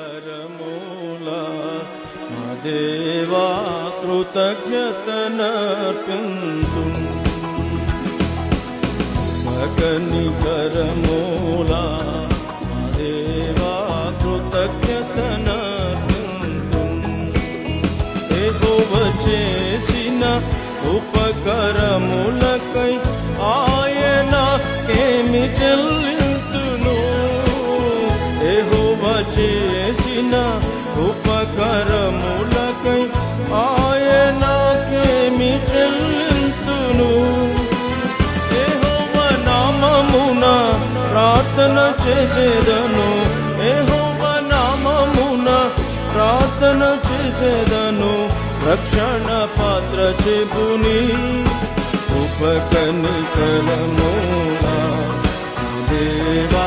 కనికరమూలా మా దేవా కృతజ్ఞతనర్పింతు కనికరమూలా మా దేవా కృతజ్ఞతనర్పింతు యెహోవా చేసిన ఉపకరములకై ఆయనకేమి చెల్లింతును యెహోవా చేసిన ఉపకరములకై ఆయనకేమి చెల్లింతును యెహోవా నామమున ప్రార్థన చేసేదను యెహోవా నామమున ప్రార్థన చేసేదను రక్షణ పాత్ర చెబుని ఉపకనికరమూలా దేవా